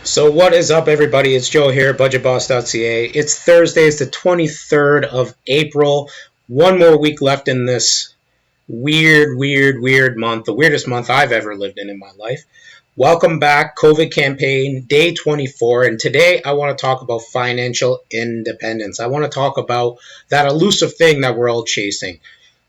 So what is up, everybody? It's Joe here, budgetboss.ca. It's Thursday, it's the 23rd of April. One more week left in this weird month, the weirdest month I've ever lived in my life. Welcome back, COVID campaign, day 24, and today I want to talk about financial independence. I want to talk about that elusive thing that we're all chasing.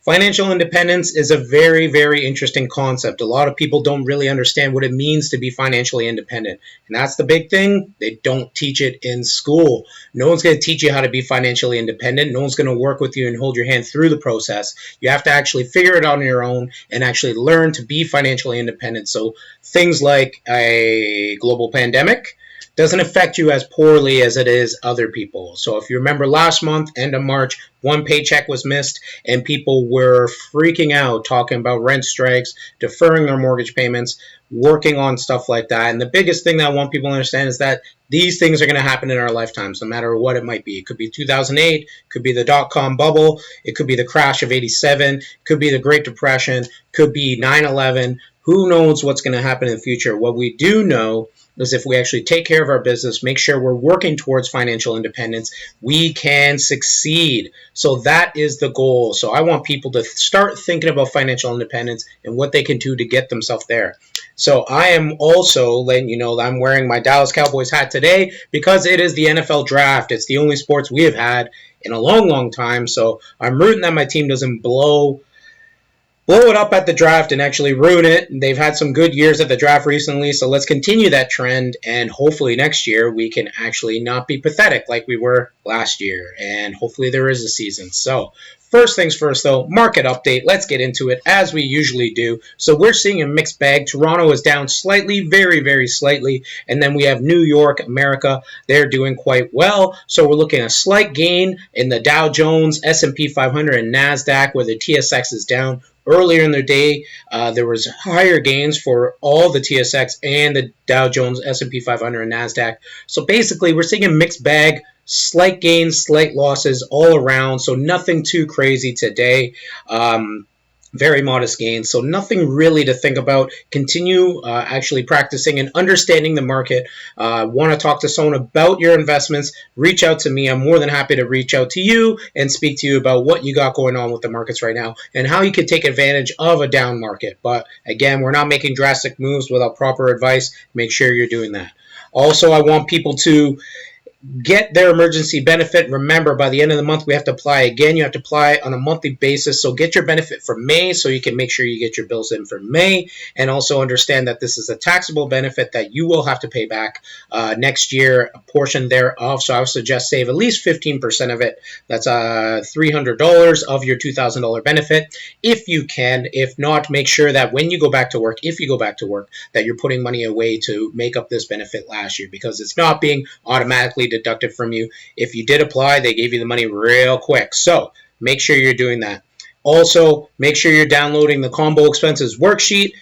Financial independence is a very interesting concept. A lot of people don't really understand what it means to be financially independent. And that's the big thing. They don't teach it in school. No one's going to teach you how to be financially independent. No one's going to work with you and hold your hand through the process. You have to actually figure it out on your own and actually learn to be financially independent. So things like a global pandemic doesn't affect you as poorly as it is other people. So if you remember last month, end of March, one paycheck was missed and people were freaking out, talking about rent strikes, deferring their mortgage payments, working on stuff like that. And the biggest thing that I want people to understand is that these things are going to happen in our lifetimes, no matter what it might be. It could be 2008, it could be the dot-com bubble, it could be the crash of 87, it could be the Great Depression, it could be 9/11. Who knows what's going to happen in the future? What we do know is if we actually take care of our business, make sure we're working towards financial independence, we can succeed. So that is the goal. So I want people to start thinking about financial independence and what they can do to get themselves there. So I am also letting you know that I'm wearing my Dallas Cowboys hat today because it is the NFL draft. It's the only sports we have had in a long time. So I'm rooting that my team doesn't blow it up at the draft and actually ruin it. They've had some good years at the draft recently, so let's continue that trend, and hopefully next year we can actually not be pathetic like we were last year, and hopefully there is a season. So first things first, though, market update. Let's get into it as we usually do. So we're seeing a mixed bag. Toronto is down slightly, very slightly, and then we have New York, America. They're doing quite well. So we're looking at a slight gain in the Dow Jones, S&P 500, and NASDAQ, where the TSX is down. Earlier in the day, there was higher gains for all the TSX and the Dow Jones, S&P 500, and NASDAQ. So basically, we're seeing a mixed bag, slight gains, slight losses all around. So nothing too crazy today. Very modest gains, so nothing really to think about. Continue actually practicing and understanding the market. Want to talk to someone about your investments, reach out to me. I'm more than happy to reach out to you and speak to you about what you got going on with the markets right now and how you could take advantage of a down market. But again, we're not making drastic moves without proper advice. Make sure you're doing that. Also, I want people to get their emergency benefit. Remember, by the end of the month, we have to apply again. You have to apply on a monthly basis. So get your benefit for May so you can make sure you get your bills in for May. And also understand that this is a taxable benefit that you will have to pay back next year, a portion thereof. So I would suggest save at least 15% of it. That's $300 of your $2,000 benefit if you can. If not, make sure that when you go back to work, if you go back to work, that you're putting money away to make up this benefit last year, because it's not being automatically deducted from you. If you did apply, they gave you the money real quick. So make sure you're doing that. Also, make sure you're downloading the combo expenses worksheet.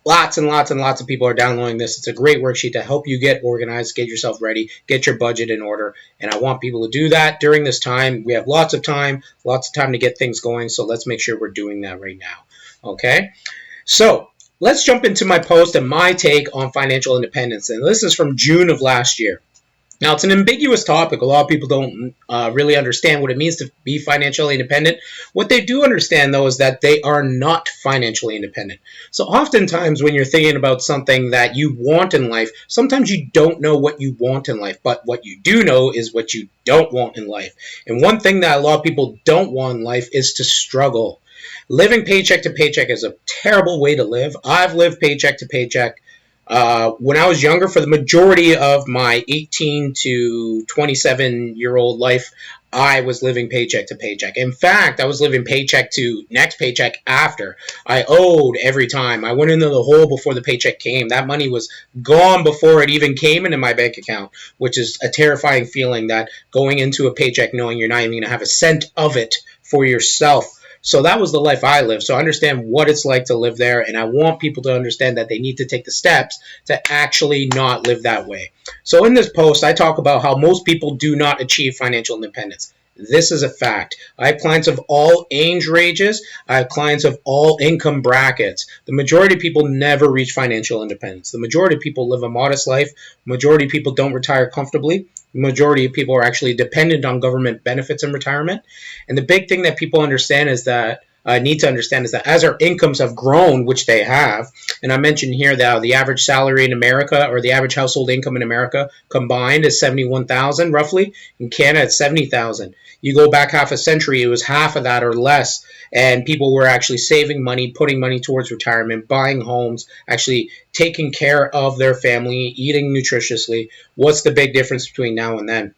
Lots of people are downloading this. It's a great worksheet to help you get organized, get yourself ready, get your budget in order. And I want people to do that during this time. We have lots of time to get things going. So let's make sure we're doing that right now. Okay? So let's jump into my post and my take on financial independence. And this is from June of last year. Now, it's an ambiguous topic. A lot of people don't really understand what it means to be financially independent. What they do understand, though, is that they are not financially independent. So oftentimes when you're thinking about something that you want in life, sometimes you don't know what you want in life. But what you do know is what you don't want in life. And one thing that a lot of people don't want in life is to struggle. Living paycheck to paycheck is a terrible way to live. I've lived paycheck to paycheck. When I was younger, for the majority of my 18 to 27-year-old life, I was living paycheck to paycheck. In fact, I was living paycheck to next paycheck after. I owed every time. I went into the hole before the paycheck came. That money was gone before it even came into my bank account, which is a terrifying feeling, that going into a paycheck knowing you're not even going to have a cent of it for yourself. So that was the life I lived. So I understand what it's like to live there, and I want people to understand that they need to take the steps to actually not live that way. So in this post, I talk about how most people do not achieve financial independence. This is a fact. I have clients of all age ranges. I have clients of all income brackets. The majority of people never reach financial independence. The majority of people live a modest life. The majority of people don't retire comfortably. The majority of people are actually dependent on government benefits in retirement. And the big thing that people understand is that need to understand is that as our incomes have grown, which they have, and I mentioned here that the average salary in America, or the average household income in America combined, is 71,000 roughly. In Canada, it's 70,000. You go back half a century, it was half of that or less, and people were actually saving money, putting money towards retirement, buying homes, actually taking care of their family, eating nutritiously. What's the big difference between now and then?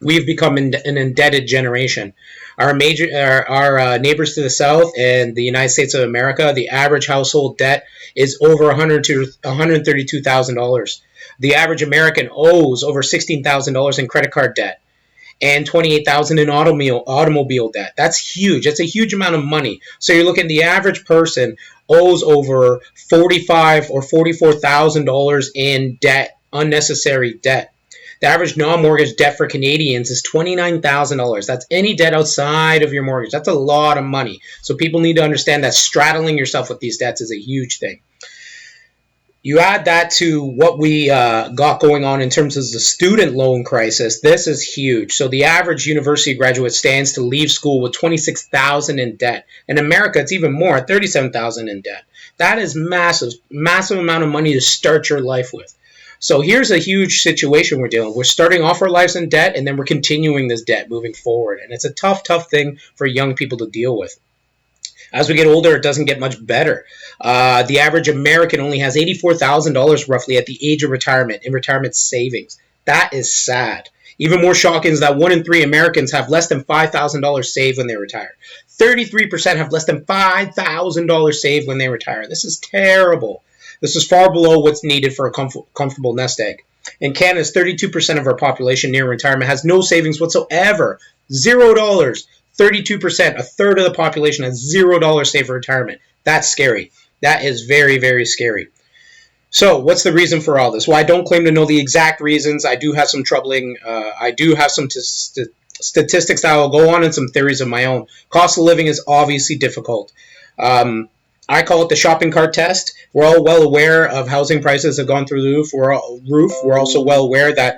We've become an indebted generation. Our neighbors to the south and the United States of America, the average household debt is over $132,000. The average American owes over $16,000 in credit card debt and $28,000 in automobile debt. That's huge. That's a huge amount of money. So you're looking, the average person owes over $45,000 or $44,000 in debt, unnecessary debt. The average non-mortgage debt for Canadians is $29,000. That's any debt outside of your mortgage. That's a lot of money. So people need to understand that straddling yourself with these debts is a huge thing. You add that to what we got going on in terms of the student loan crisis. This is huge. So the average university graduate stands to leave school with $26,000 in debt. In America, it's even more, at $37,000 in debt. That is massive, massive amount of money to start your life with. So here's a huge situation we're dealing with. We're starting off our lives in debt, and then we're continuing this debt moving forward. And it's a tough, tough thing for young people to deal with. As we get older, it doesn't get much better. The average American only has $84,000 roughly at the age of retirement in retirement savings. That is sad. Even more shocking is that 1 in 3 Americans have less than $5,000 saved when they retire. 33% have less than $5,000 saved when they retire. This is terrible. This is far below what's needed for a comfortable nest egg. In Canada, 32% of our population near retirement has no savings whatsoever. $0. 32%, a third of the population has $0 saved for retirement. That's scary. That is very, very scary. So what's the reason for all this? Well, I don't claim to know the exact reasons. I do have some statistics that I will go on and some theories of my own. Cost of living is obviously difficult. I call it the shopping cart test. We're all well aware of housing prices have gone through the roof. We're also well aware that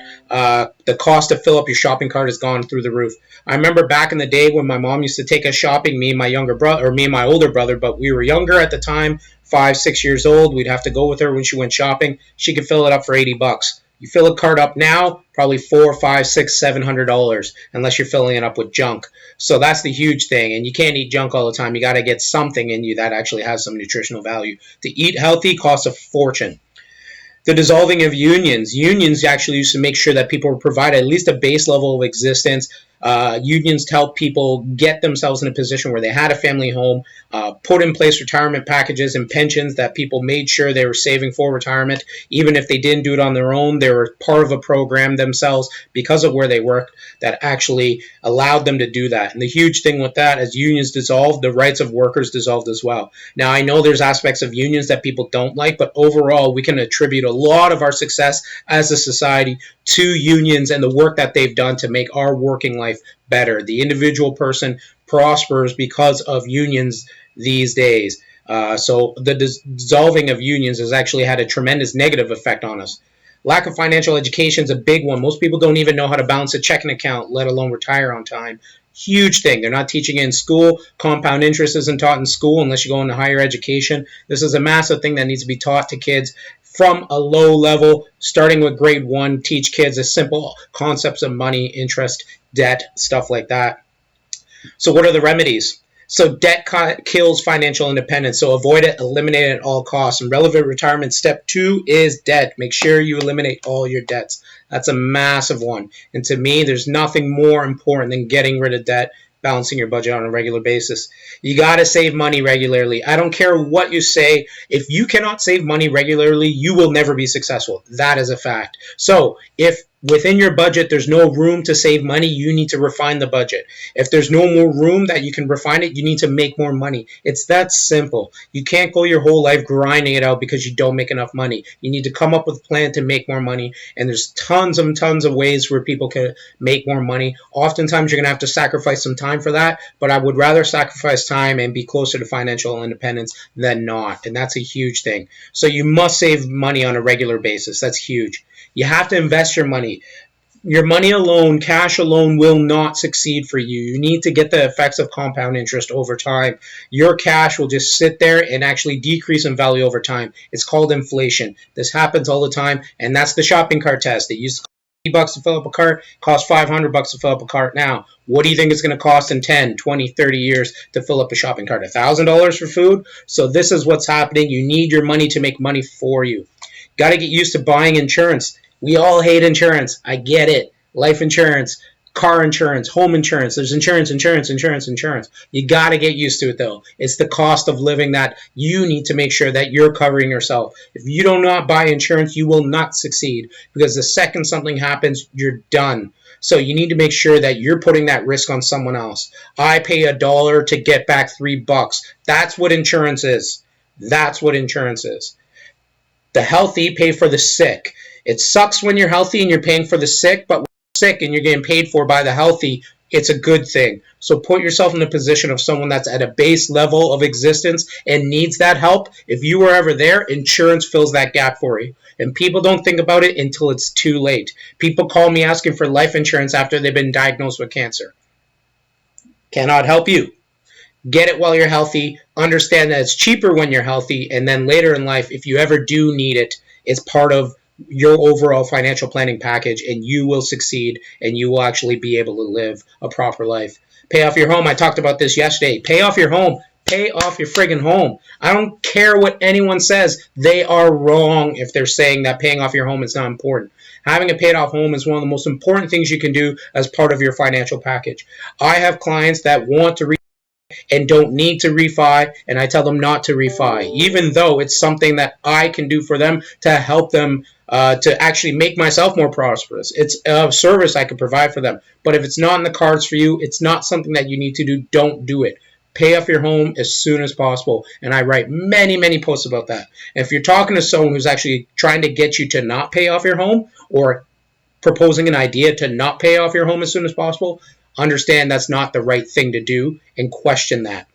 the cost to fill up your shopping cart has gone through the roof. I remember back in the day when my mom used to take us shopping, me and my older brother, but we were younger at the time, 5, 6 years old. We'd have to go with her when she went shopping. She could fill it up for $80. You fill a cart up now, probably $400, $500, $600, $700, unless you're filling it up with junk. So that's the huge thing. And you can't eat junk all the time. You got to get something in you that actually has some nutritional value. To eat healthy costs a fortune. The dissolving of unions. Unions actually used to make sure that people were provided at least a base level of existence. Unions to help people get themselves in a position where they had a family home, put in place retirement packages and pensions that people made sure they were saving for retirement. Even if they didn't do it on their own, they were part of a program themselves because of where they worked that actually allowed them to do that. And the huge thing with that, as unions dissolved, the rights of workers dissolved as well. Now, I know there's aspects of unions that people don't like, but overall, we can attribute a lot of our success as a society to unions and the work that they've done to make our working life better. The individual person prospers because of unions these days. So the dissolving of unions has actually had a tremendous negative effect on us. Lack of financial education is a big one. Most people don't even know how to balance a checking account, let alone retire on time. Huge thing. They're not teaching it in school. Compound interest isn't taught in school unless you go into higher education. This is a massive thing that needs to be taught to kids from a low level, starting with grade 1. Teach kids the simple concepts of money, interest, debt, stuff like that. So what are the remedies? So debt kills financial independence. So avoid it, eliminate it at all costs. And relevant retirement step 2 is debt. Make sure you eliminate all your debts. That's a massive one. And to me, there's nothing more important than getting rid of debt, balancing your budget on a regular basis. You got to save money regularly. I don't care what you say. If you cannot save money regularly, you will never be successful. That is a fact. So if within your budget, there's no room to save money, you need to refine the budget. If there's no more room that you can refine it, you need to make more money. It's that simple. You can't go your whole life grinding it out because you don't make enough money. You need to come up with a plan to make more money, and there's tons of ways where people can make more money. Oftentimes, you're going to have to sacrifice some time for that, but I would rather sacrifice time and be closer to financial independence than not, and that's a huge thing. So you must save money on a regular basis. That's huge. You have to invest your money. Your money alone, cash alone, will not succeed for you. You need to get the effects of compound interest over time. Your cash will just sit there and actually decrease in value over time. It's called inflation. This happens all the time, and that's the shopping cart test. It used to cost $50 to fill up a cart, costs $500 to fill up a cart now. What do you think it's going to cost in 10, 20, 30 years to fill up a shopping cart? $1,000 for food? So this is what's happening. You need your money to make money for you. Got to get used to buying insurance. We all hate insurance. I get it. Life insurance, car insurance, home insurance. There's insurance. You got to get used to it, though. It's the cost of living that you need to make sure that you're covering yourself. If you do not buy insurance, you will not succeed, because the second something happens, you're done. So you need to make sure that you're putting that risk on someone else. I pay $1 to get back $3. That's what insurance is. That's what insurance is. The healthy pay for the sick. It sucks when you're healthy and you're paying for the sick, but when you're sick and you're getting paid for by the healthy, it's a good thing. So put yourself in the position of someone that's at a base level of existence and needs that help. If you were ever there, insurance fills that gap for you. And people don't think about it until it's too late. People call me asking for life insurance after they've been diagnosed with cancer. Cannot help you. Get it while you're healthy. Understand that it's cheaper when you're healthy. And then later in life, if you ever do need it, it's part of your overall financial planning package, and you will succeed, and you will actually be able to live a proper life. Pay off your home. I talked about this yesterday. Pay off your home. Pay off your friggin' home. I don't care what anyone says. They are wrong if they're saying that paying off your home is not important. Having a paid off home is one of the most important things you can do as part of your financial package. I have clients that want to and don't need to refi, and I tell them not to refi, even though it's something that I can do for them to help them to actually make myself more prosperous. It's a service I can provide for them. But if it's not in the cards for you, it's not something that you need to do. Don't do it. Pay off your home as soon as possible. And I write many posts about that. And if you're talking to someone who's actually trying to get you to not pay off your home, or proposing an idea to not pay off your home as soon as possible, understand that's not the right thing to do and question that.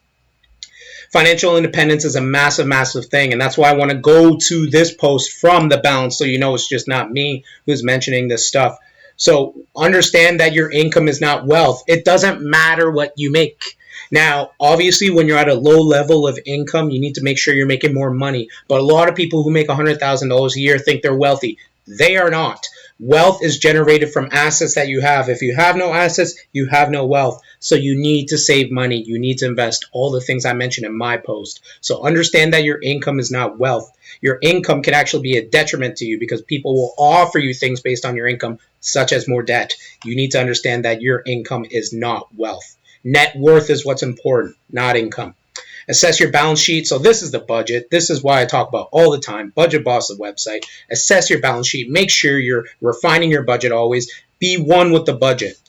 Financial independence is a massive thing, and that's why I want to go to this post from The Balance, so you know it's just not me who's mentioning this stuff. So understand that your income is not wealth. It doesn't matter what you make. Now, obviously, when you're at a low level of income, you need to make sure you're making more money. But a lot of people who make $100,000 a year think they're wealthy. They are not. Wealth is generated from assets that you have. If you have no assets, you have no wealth. So you need to save money. You need to invest, all the things I mentioned in my post. So understand that your income is not wealth. Your income can actually be a detriment to you, because people will offer you things based on your income, such as more debt. You need to understand that your income is not wealth. Net worth is what's important, not income. Assess your balance sheet. So this is the budget. This is why I talk about all the time. Budget Boss, the website. Assess your balance sheet. Make sure you're refining your budget always. Be one with the budget.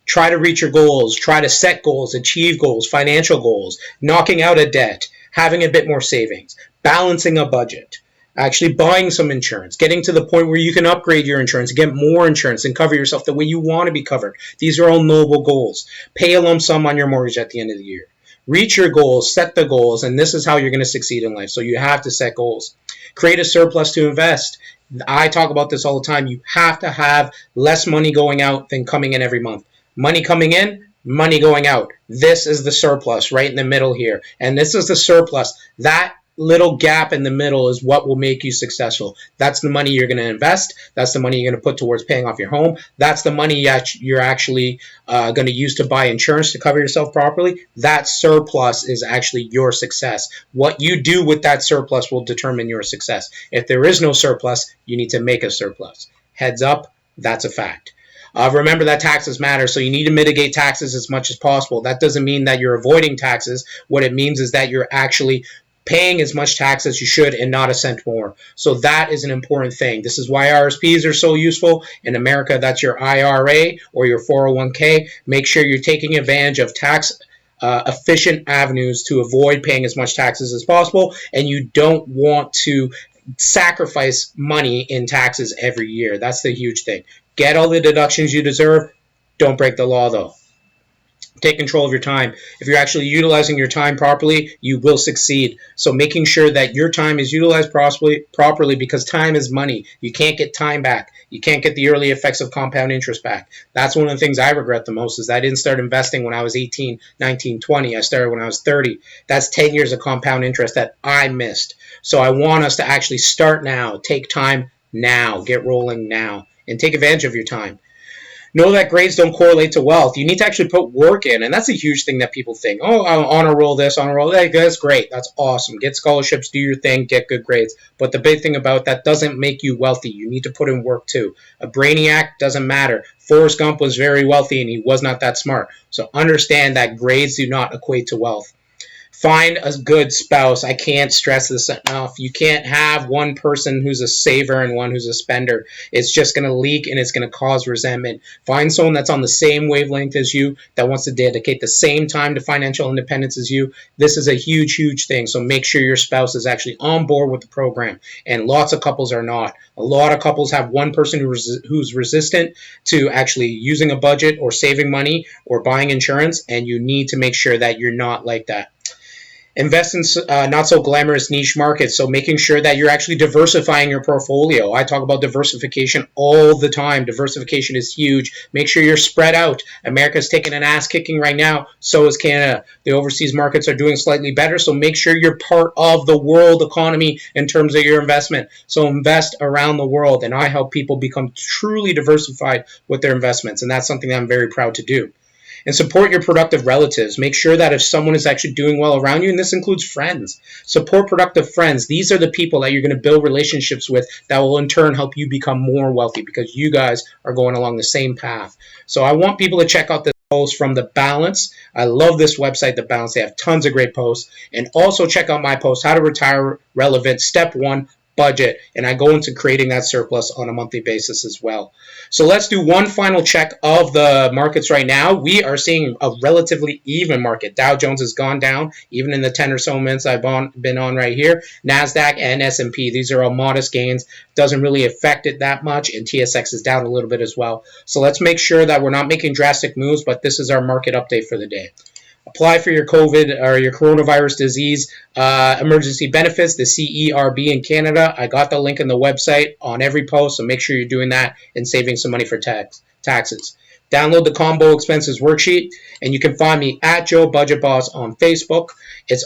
Try to reach your goals. Try to set goals, achieve goals, financial goals, knocking out a debt, having a bit more savings, balancing a budget, actually buying some insurance, getting to the point where you can upgrade your insurance, get more insurance, and cover yourself the way you want to be covered. These are all noble goals. Pay a lump sum on your mortgage at the end of the year. Reach your goals, set the goals, and this is how you're going to succeed in life. So you have to set goals. Create a surplus to invest. I talk about this all the time. You have to have less money going out than coming in every month. Money coming in, money going out. This is the surplus right in the middle here. And this is the surplus. That little gap in the middle is what will make you successful. That's the money you're going to invest. That's the money you're going to put towards paying off your home. That's the money you're actually going to use to buy insurance to cover yourself properly. That surplus is actually your success. What you do with that surplus will determine your success. If there is no surplus, you need to make a surplus. Heads up, that's a fact. Remember that taxes matter, so you need to mitigate taxes as much as possible. That doesn't mean that you're avoiding taxes. What it means is that you're actually paying as much tax as you should and not a cent more. So that is an important thing. This is why RSPs are so useful. In America, that's your IRA or your 401k. Make sure you're taking advantage of tax efficient avenues to avoid paying as much taxes as possible, and you don't want to sacrifice money in taxes every year. That's the huge thing. Get all the deductions you deserve. Don't break the law, though. Take control of your time. If you're actually utilizing your time properly, you will succeed. So making sure that your time is utilized properly, because time is money. You can't get time back. You can't get the early effects of compound interest back. That's one of the things I regret the most, is I didn't start investing when I was 18, 19, 20. I started when I was 30. That's 10 years of compound interest that I missed. So I want us to actually start now. Take time now. Get rolling now. And take advantage of your time. Know that grades don't correlate to wealth. You need to actually put work in, and that's a huge thing that people think. Oh, I'll honor roll this, honor roll that. That's great. That's awesome. Get scholarships, do your thing, get good grades. But the big thing about that doesn't make you wealthy. You need to put in work too. A brainiac doesn't matter. Forrest Gump was very wealthy, and he was not that smart. So understand that grades do not equate to wealth. Find a good spouse. I can't stress this enough. You can't have one person who's a saver and one who's a spender. It's just going to leak and it's going to cause resentment. Find someone that's on the same wavelength as you, that wants to dedicate the same time to financial independence as you. This is a huge, huge thing. So make sure your spouse is actually on board with the program. And lots of couples are not. A lot of couples have one person who's resistant to actually using a budget or saving money or buying insurance, and you need to make sure that you're not like that. Invest in not so glamorous niche markets. So making sure that you're actually diversifying your portfolio. I talk about diversification all the time. Diversification is huge. Make sure you're spread out. America's taking an ass kicking right now. So is Canada. The overseas markets are doing slightly better. So make sure you're part of the world economy in terms of your investment. So invest around the world. And I help people become truly diversified with their investments. And that's something that I'm very proud to do. And support your productive relatives. Make sure that if someone is actually doing well around you, and this includes friends, support productive friends. These are the people that you're going to build relationships with that will in turn help you become more wealthy, because you guys are going along the same path. So I want people to check out this post from The Balance. I love this website, The Balance. They have tons of great posts. And also check out my post, How to Retire Relevant, Step 1, Budget, and I go into creating that surplus on a monthly basis as well. So let's do one final check of the markets right now. We are seeing a relatively even market. Dow Jones has gone down, even in the 10 or so minutes I've been on right here. NASDAQ and S&P, these are all modest gains. Doesn't really affect it that much, and TSX is down a little bit as well. So let's make sure that we're not making drastic moves, but this is our market update for the day. Apply for your COVID or your coronavirus disease emergency benefits, the CERB in Canada. I got the link in the website on every post, so make sure you're doing that and saving some money for taxes. Download the combo expenses worksheet, and you can find me at Joe Budget Boss on Facebook.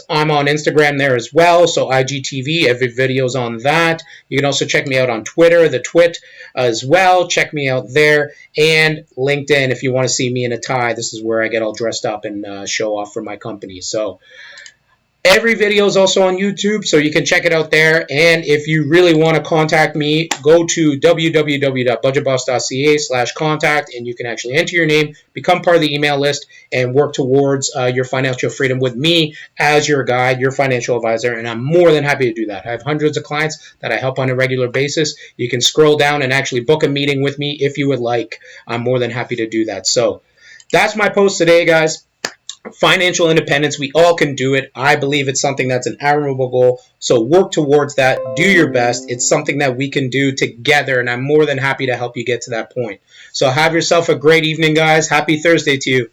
I'm on Instagram there as well, so IGTV, every video's on that. You can also check me out on Twitter, the Twit as well. Check me out there, and LinkedIn if you want to see me in a tie. This is where I get all dressed up and show off for my company. So every video is also on YouTube, so you can check it out there. And if you really want to contact me, go to www.budgetboss.ca/contact, and you can actually enter your name, become part of the email list, and work towards your financial freedom with me as your guide, your financial advisor. And I'm more than happy to do that. I have hundreds of clients that I help on a regular basis. You can scroll down and actually book a meeting with me if you would like. I'm more than happy to do that. So that's my post today, guys. Financial independence, we all can do it. I believe it's something that's an admirable goal. So work towards that. Do your best. It's something that we can do together, and I'm more than happy to help you get to that point. So have yourself a great evening, guys. Happy Thursday to you.